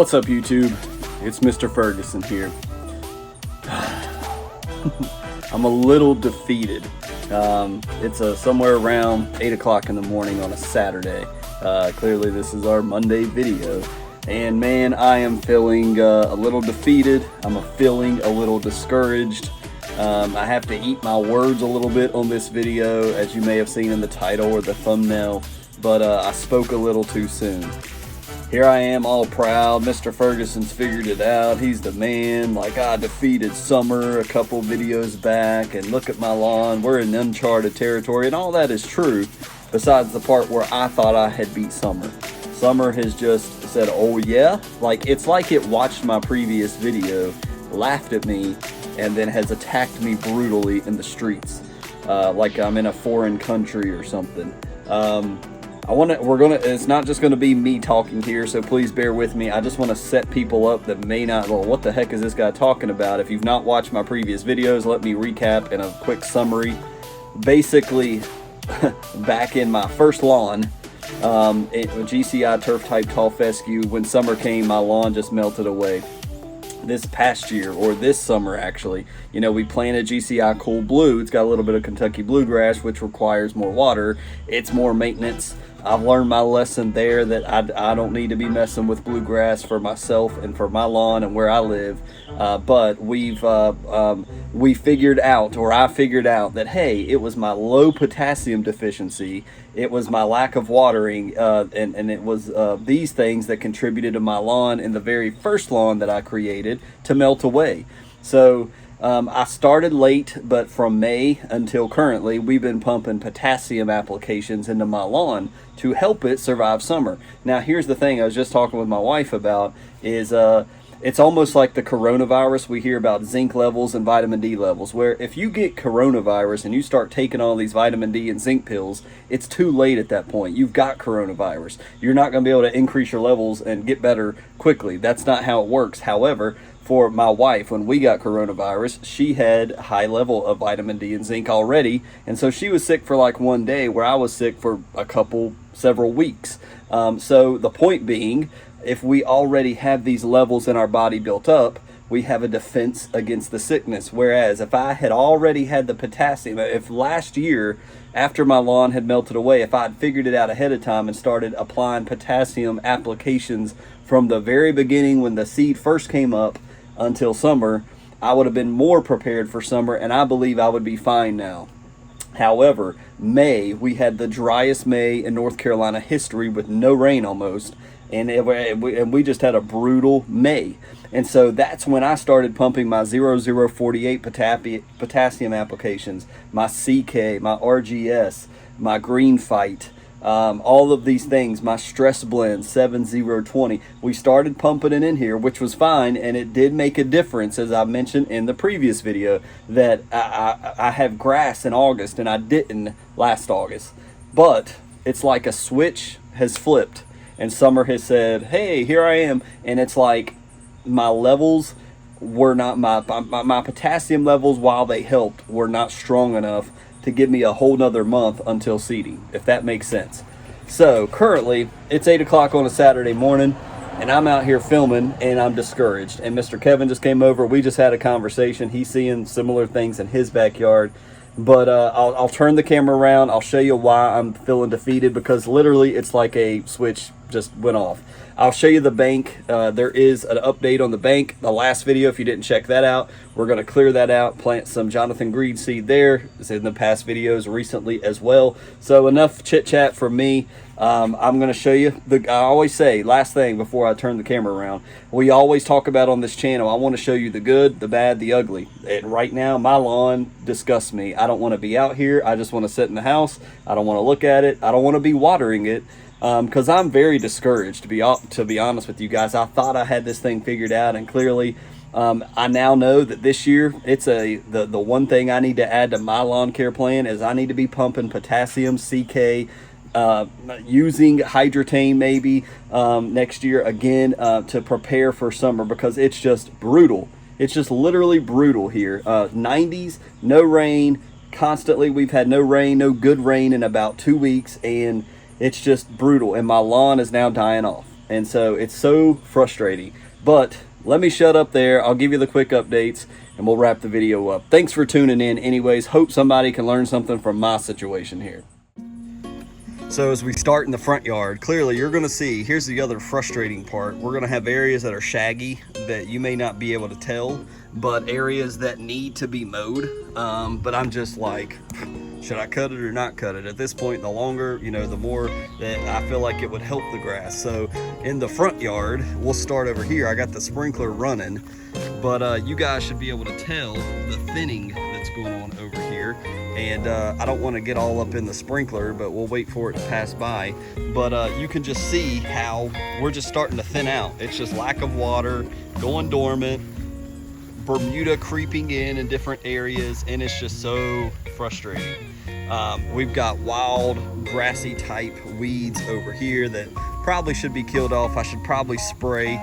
What's up, YouTube? It's Mr. Ferguson here. I'm a little defeated. It's somewhere around 8 o'clock in the morning on a Saturday. Clearly this is our Monday video. And man, I am feeling a little defeated. I'm feeling a little discouraged. I have to eat my words a little bit on this video, as you may have seen in the title or the thumbnail, but I spoke a little too soon. Here I am all proud, Mr. Ferguson's figured it out, he's the man, like I defeated summer a couple videos back, and look at my lawn, we're in uncharted territory, and all that is true, besides the part where I thought I had beat summer. Summer has just said, oh yeah? It's like it watched my previous video, laughed at me, and then has attacked me brutally in the streets, like I'm in a foreign country or something. It's not just gonna be me talking here, so please bear with me. I just want to set people up that may not, well, what the heck is this guy talking about? If you've not watched my previous videos, let me recap in a quick summary. Basically, back in my first lawn, GCI turf type tall fescue, when summer came, my lawn just melted away. This past year, or this summer actually, you know, we planted GCI Cool Blue. It's got a little bit of Kentucky bluegrass, which requires more water. It's more maintenance. I've learned my lesson there that I don't need to be messing with bluegrass for myself and for my lawn and where I live. But we figured out, or I figured out, that hey, it was my low potassium deficiency, it was my lack of watering, and it was these things that contributed to my lawn in the very first lawn that I created to melt away. So I started late, but from May until currently, we've been pumping potassium applications into my lawn to help it survive summer. Now, here's the thing I was just talking with my wife about is it's almost like the coronavirus. We hear about zinc levels and vitamin D levels, where if you get coronavirus and you start taking all these vitamin D and zinc pills, it's too late at that point. You've got coronavirus. You're not going to be able to increase your levels and get better quickly. That's not how it works. However, for my wife, when we got coronavirus, she had a high level of vitamin D and zinc already, and so she was sick for like one day, where I was sick for several weeks. So the point being, if we already have these levels in our body built up, we have a defense against the sickness. Whereas if I had already had the potassium, if last year, after my lawn had melted away, if I had figured it out ahead of time and started applying potassium applications from the very beginning when the seed first came up until summer, I would have been more prepared for summer, and I believe I would be fine now. However, May, we had the driest May in North Carolina history with no rain almost, and we just had a brutal May. And so that's when I started pumping my 0048 potassium applications, my CK, my RGS, my Green Fight, all of these things, my Stress Blend 7020. We started pumping it in here, which was fine, and it did make a difference, as I mentioned in the previous video, that I have grass in August and I didn't last August. But it's like a switch has flipped and summer has said, hey, here I am. And it's like my levels were not, my potassium levels, while they helped, were not strong enough to give me a whole nother month until seeding, if that makes sense. So currently it's 8 o'clock on a Saturday morning, and I'm out here filming, and I'm discouraged. And Mr. Kevin just came over. We just had a conversation. He's seeing similar things in his backyard. But I'll turn the camera around. I'll show you why I'm feeling defeated, because literally it's like a switch just went off. I'll show you the bank. There is an update on the bank. The last video, if you didn't check that out, we're going to clear that out, plant some Jonathan Greed seed there. It's in the past videos recently as well. So enough chit chat from me. I'm going to show you, I always say, last thing before I turn the camera around, we always talk about on this channel, I want to show you the good, the bad, the ugly. And right now, my lawn disgusts me. I don't want to be out here. I just want to sit in the house. I don't want to look at it. I don't want to be watering it. Because I'm very discouraged, to be honest with you guys. I thought I had this thing figured out, and clearly I now know that this year it's the one thing I need to add to my lawn care plan is I need to be pumping potassium, CK, using Hydrotane maybe next year again to prepare for summer, because it's just brutal. It's just literally brutal here. 90s, no rain, constantly. We've had no rain, no good rain in about 2 weeks, and it's just brutal, and my lawn is now dying off. And so it's so frustrating. But let me shut up there. I'll give you the quick updates and we'll wrap the video up. Thanks for tuning in anyways. Hope somebody can learn something from my situation here. So as we start in the front yard, clearly you're gonna see, here's the other frustrating part. We're gonna have areas that are shaggy that you may not be able to tell, but areas that need to be mowed. But I'm just like, should I cut it or not cut it? At this point, the longer, you know, the more that I feel like it would help the grass. So in the front yard, we'll start over here. I got the sprinkler running, but you guys should be able to tell the thinning that's going on over here. And I don't want to get all up in the sprinkler, but we'll wait for it to pass by. But you can just see how we're just starting to thin out. It's just lack of water, going dormant, Bermuda creeping in different areas, and it's just so frustrating. We've got wild grassy type weeds over here that probably should be killed off. I should probably spray,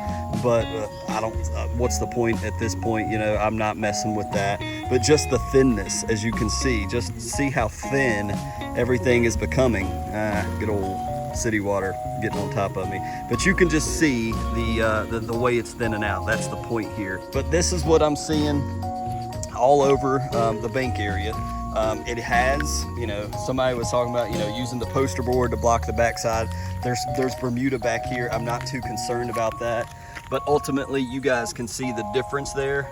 but I don't, what's the point at this point? You know, I'm not messing with that. But just the thinness, as you can see, just see how thin everything is becoming. Good old city water getting on top of me. But you can just see the way it's thinning out. That's the point here. But this is what I'm seeing all over the bank area. It has, you know, somebody was talking about, you know, using the poster board to block the backside. There's Bermuda back here. I'm not too concerned about that. But ultimately, you guys can see the difference there.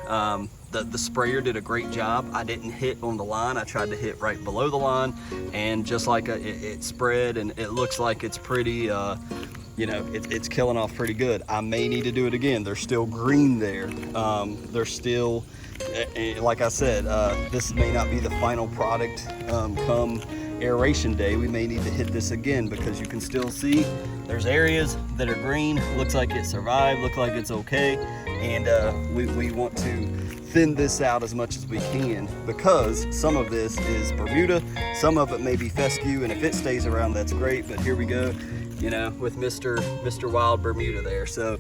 The sprayer did a great job. I didn't hit on the line. I tried to hit right below the line, and just like it spread, and it looks like it's pretty, you know, it's killing off pretty good. I may need to do it again. There's still green there. There's still, like I said, this may not be the final product come aeration day. We may need to hit this again because you can still see there's areas that are green. Looks like it survived, look like it's okay. And we want to thin this out as much as we can because some of this is Bermuda, some of it may be fescue, and if it stays around, that's great. But here we go, you know, with Mr. Wild Bermuda there. So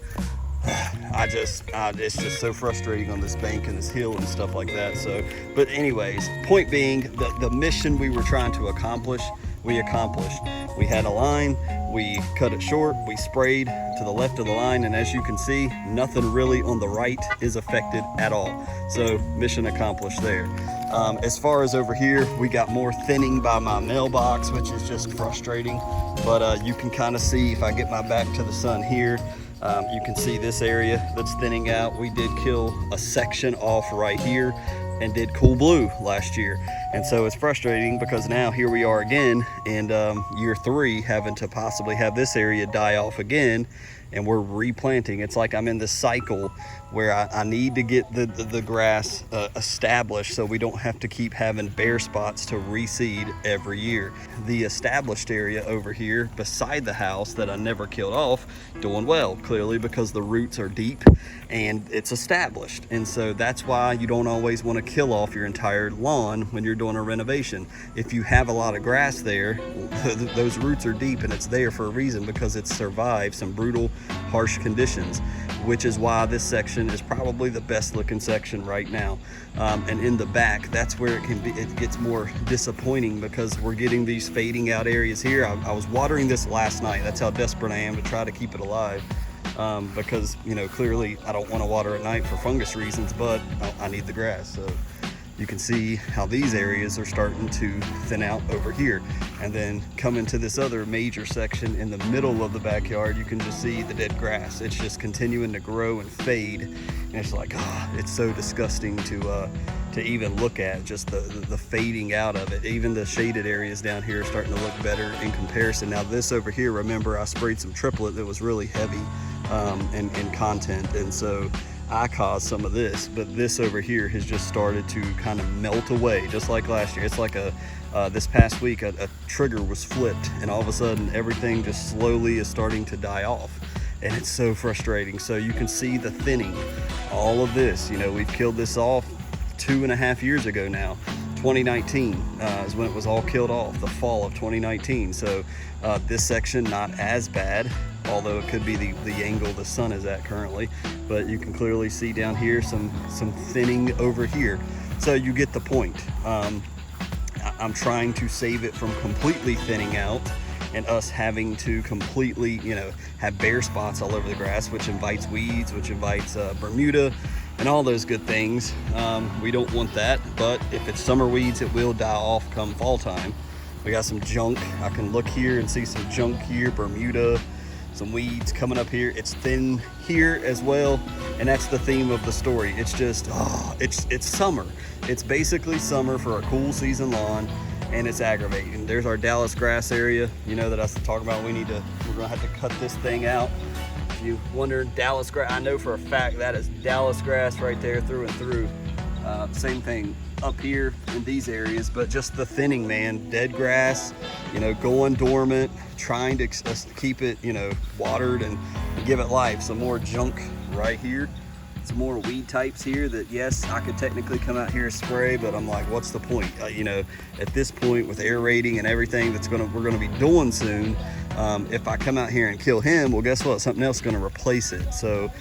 it's just so frustrating on this bank and this hill and stuff like that. So, but anyways, point being, the mission we were trying to accomplish, we accomplished. We had a line, we cut it short, we sprayed to the left of the line, and as you can see, nothing really on the right is affected at all. So mission accomplished there. As far as over here, we got more thinning by my mailbox, which is just frustrating. But you can kind of see, if I get my back to the sun here, you can see this area that's thinning out. We did kill a section off right here and did cool blue last year. And so it's frustrating because now here we are again, and year 3 having to possibly have this area die off again, and we're replanting. It's like I'm in this cycle where I need to get the grass established so we don't have to keep having bare spots to reseed every year. The established area over here beside the house that I never killed off, doing well, clearly because the roots are deep and it's established. And so that's why you don't always want to kill off your entire lawn when you're doing a renovation. If you have a lot of grass there, those roots are deep, and it's there for a reason because it's survived some brutal, harsh conditions, which is why this section is probably the best looking section right now. And in the back, that's where it gets more disappointing because we're getting these fading out areas here. I was watering this last night. That's how desperate I am to try to keep it alive. Because, you know, clearly I don't want to water at night for fungus reasons, but I need the grass. So you can see how these areas are starting to thin out over here. And then come into this other major section in the middle of the backyard, you can just see the dead grass. It's just continuing to grow and fade. And it's like, it's so disgusting to even look at, just the fading out of it. Even the shaded areas down here are starting to look better in comparison. Now this over here, remember I sprayed some triplet that was really heavy in content, and so I caused some of this, but this over here has just started to kind of melt away, just like last year. It's like this past week, a trigger was flipped, and all of a sudden everything just slowly is starting to die off, and it's so frustrating. So you can see the thinning, all of this, you know, we've killed this off 2.5 years ago now. 2019 is when it was all killed off, the fall of 2019. So this section not as bad, although it could be the angle the sun is at currently, but you can clearly see down here some thinning over here. So you get the point. I'm trying to save it from completely thinning out, and us having to completely, you know, have bare spots all over the grass, which invites weeds, which invites Bermuda and all those good things. We don't want that, but if it's summer weeds, it will die off come fall time. We got some junk. I can look here and see some junk here, Bermuda, some weeds coming up here. It's thin here as well, and that's the theme of the story. It's just, it's summer. It's basically summer for a cool season lawn, and it's aggravating. There's our Dallas grass area, you know, that I was talking about. We're gonna have to cut this thing out. If you wonder, Dallas grass, I know for a fact that is Dallas grass right there through and through. Same thing up here in these areas, but just the thinning, man. Dead grass, you know, going dormant, trying to keep it, you know, watered and give it life. Some more junk right here. Some more weed types here that, yes, I could technically come out here and spray, but I'm like, what's the point? You know, at this point with aerating and everything we're gonna be doing soon, if I come out here and kill him, well, guess what? Something else is gonna replace it. So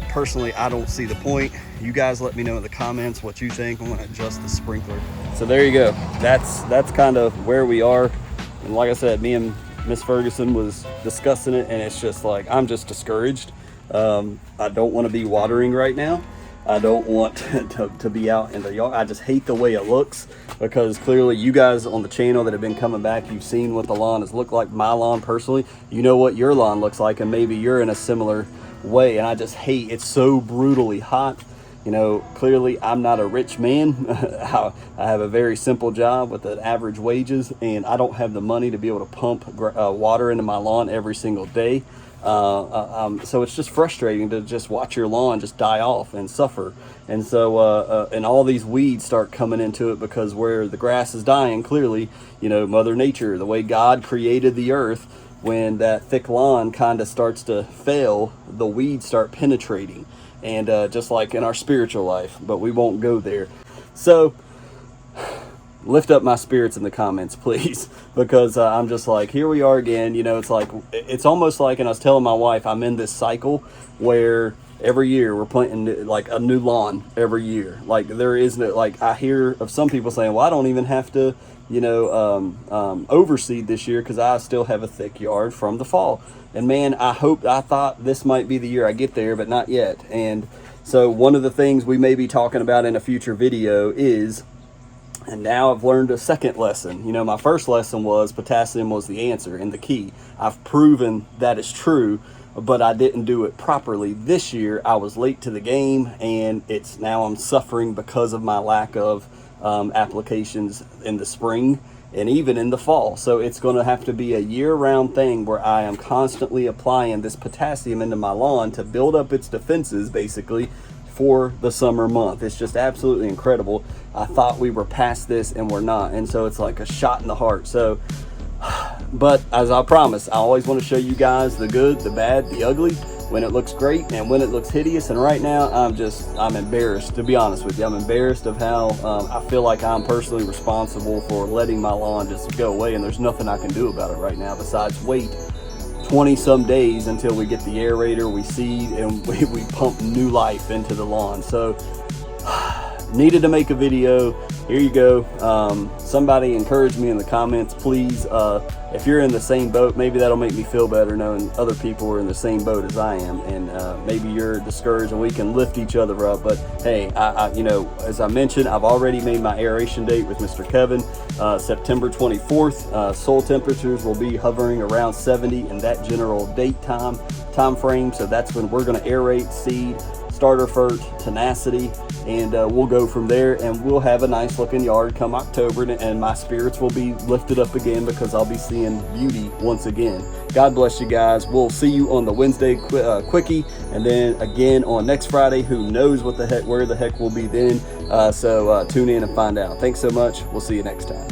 personally, I don't see the point. You guys let me know in the comments what you think. I'm gonna adjust the sprinkler. So there you go. That's kind of where we are. And like I said, me and Miss Ferguson was discussing it, and it's just like, I'm just discouraged. I don't want to be watering right now. I don't want to be out in the yard. I just hate the way it looks, because clearly you guys on the channel that have been coming back, you've seen what the lawn has looked like. My lawn personally, you know what your lawn looks like, and maybe you're in a similar way. And I just hate, it's so brutally hot. You know, clearly I'm not a rich man. I have a very simple job with an average wages, and I don't have the money to be able to pump water into my lawn every single day. So it's just frustrating to just watch your lawn just die off and suffer. And so and all these weeds start coming into it, because where the grass is dying, clearly, you know, Mother Nature, the way God created the earth, when that thick lawn kind of starts to fail, the weeds start penetrating. And just like in our spiritual life, but we won't go there. So lift up my spirits in the comments, please, because I'm just like, here we are again. You know, it's like, it's almost like, and I was telling my wife, I'm in this cycle where every year we're planting like a new lawn every year. Like there is no, like I hear of some people saying, well, I don't even have to, you know, overseed this year because I still have a thick yard from the fall. And man, I thought this might be the year I get there, but not yet. And so one of the things we may be talking about in a future video is, and now I've learned a second lesson. You know, my first lesson was potassium was the answer and the key. I've proven that is true, but I didn't do it properly. This year, I was late to the game, and now I'm suffering because of my lack of applications in the spring and even in the fall. So it's going to have to be a year-round thing where I am constantly applying this potassium into my lawn to build up its defenses, basically, for the summer month. It's just absolutely incredible. I thought we were past this, and we're not. And so it's like a shot in the heart. So, but as I promised, I always want to show you guys the good, the bad, the ugly, when it looks great and when it looks hideous. And right now, I'm embarrassed, to be honest with you. I'm embarrassed of how I feel like I'm personally responsible for letting my lawn just go away, and there's nothing I can do about it right now besides wait 20 some days until we get the aerator, we seed, and we pump new life into the lawn. So needed to make a video. Here you go. Somebody encourage me in the comments, please. If you're in the same boat, maybe that'll make me feel better knowing other people are in the same boat as I am, and maybe you're discouraged and we can lift each other up. But hey, you know, as I mentioned, I've already made my aeration date with Mr. Kevin, September 24th. Soil temperatures will be hovering around 70 in that general date time frame. So that's when we're going to aerate, seed, starter fert, tenacity, and we'll go from there, and we'll have a nice looking yard come October, and my spirits will be lifted up again because I'll be seeing beauty once again. God bless you guys. We'll see you on the Wednesday quickie, and then again on next Friday. Who knows where the heck we'll be then. So tune in and find out. Thanks so much. We'll see you next time.